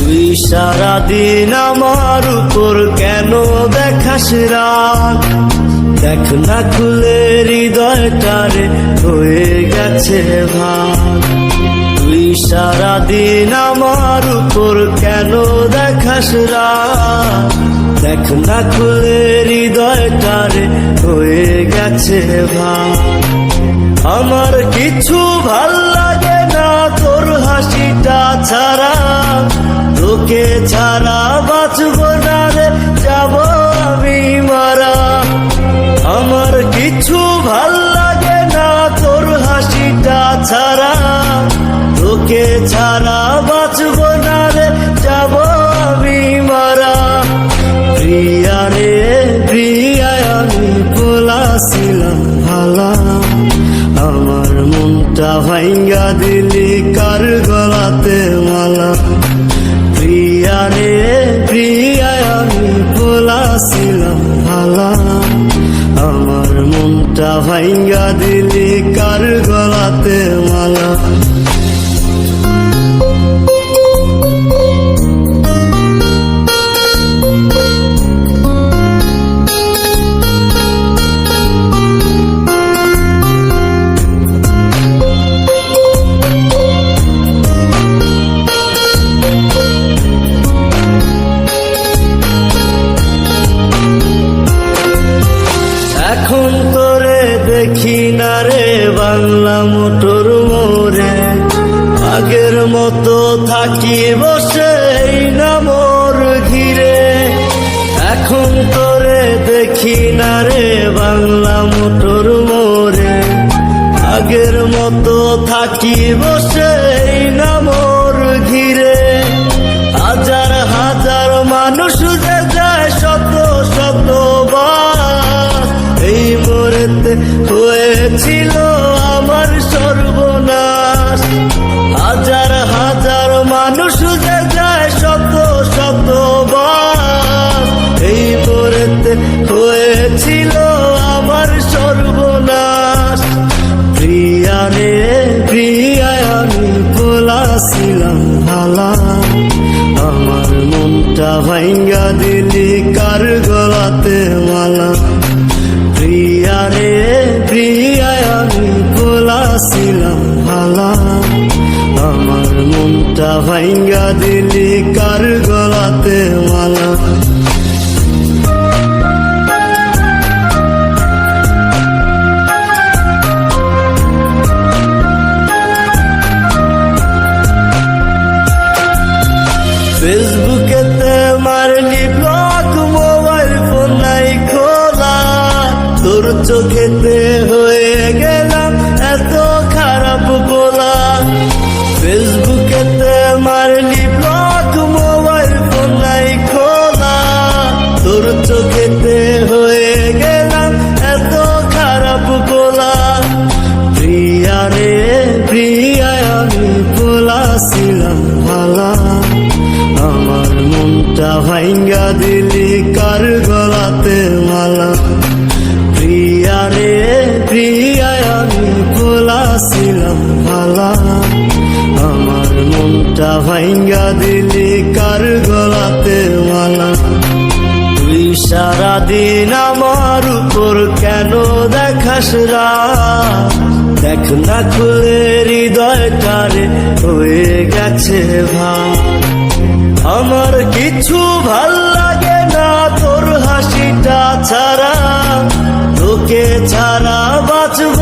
তুই সারাদিন আমার উপর কেন দেখাস রাগ? দেখ না খুলে হৃদয়টারে হয়ে গেছে ভাগ। তুই সারাদিন আমার উপর কেন দেখাস রাগ? দেখ না খুলে হৃদয়টারে হয়ে গেছে ভাগ। আমার কিছু ভাল লাগে না তোর হাসিটা ছাড়া, তোকে ছাড়া বাঁচব না রে, যাব আমি মারা। আমার কিছু ভাল লাগে না তোর হাসিটা ছাড়া, তোকে ছাড়া বাঁচব না রে, যাব আমি মারা। প্রিয়া রে প্রিয়া, আমি বলেছিলাম ভালা, আমার মনটা ভাঙ্গা দিলি কার গলাতে মালা। প্রিয়া রে প্রিয়া, আমি বলেছিলাম ভালা, আমার মনটা ভাঙ্গা দিলি কার গলাতে মালা। এখন তোরে দেখি না রে বাংলা মোটর মোড়ে, আগের মতো থাকি বসে না মোর ঘিরে। এখন তোরে দেখি না রে বাংলা মোটর মোড়ে, আগের মতো থাকি বসে না মোর ঘিরে। হাজার হাজার মানুষ যে যায় শত শত বার, এই মোড়েতে হয়েছিল আমার সর্বনাশ। হাজার হাজার মানুষ যে যায় শত শত বার, এই মোড়েতে হয়েছিল আমার সর্বনাশ। প্রিয়া রে প্রিয়া, আমি বলেছিলাম ভালা, আমার মনটা ভাঙ্গা দিলি কার গলাতে মালা। প্রিয়া রে প্রিয়া, আমি বলেছিলাম ভালা, আমার মনটা ভাঙ্গা দিলি কার গলাতে মালা। ফেসবুকেতে মারলি ব্লক, মোবাইল ফোন নাই খোলা, তোর চোখেতে হয়ে গেলাম এত খারাপ বলা। ফেসবুকেতে মারলি ব্লক, মোবাইল ফোন নাই খোলা, তোর চোখেতে হয়ে গেলাম এত খারাপ বলা। প্রিয়া রে প্রিয়া, আমি বলেছিলাম ভালা, আমার মনটা ভাঙ্গা দিলি কার গলাতে মালা। প্রিয়া রে প্রিয়া, আমি বলেছিলাম ভালা, আমার মনটা ভাঙ্গা দিলি কার গলাতে মালা। তুই সারাদিন আমার উপর কেন দেখাস রাগ? দেখ না খুলে হৃদয়টারে হয়ে গেছে ভাগ। আমার কিছু ভাল লাগে না তোর হাসিটা ছাড়া, তোকে ছাড়া বাঁচব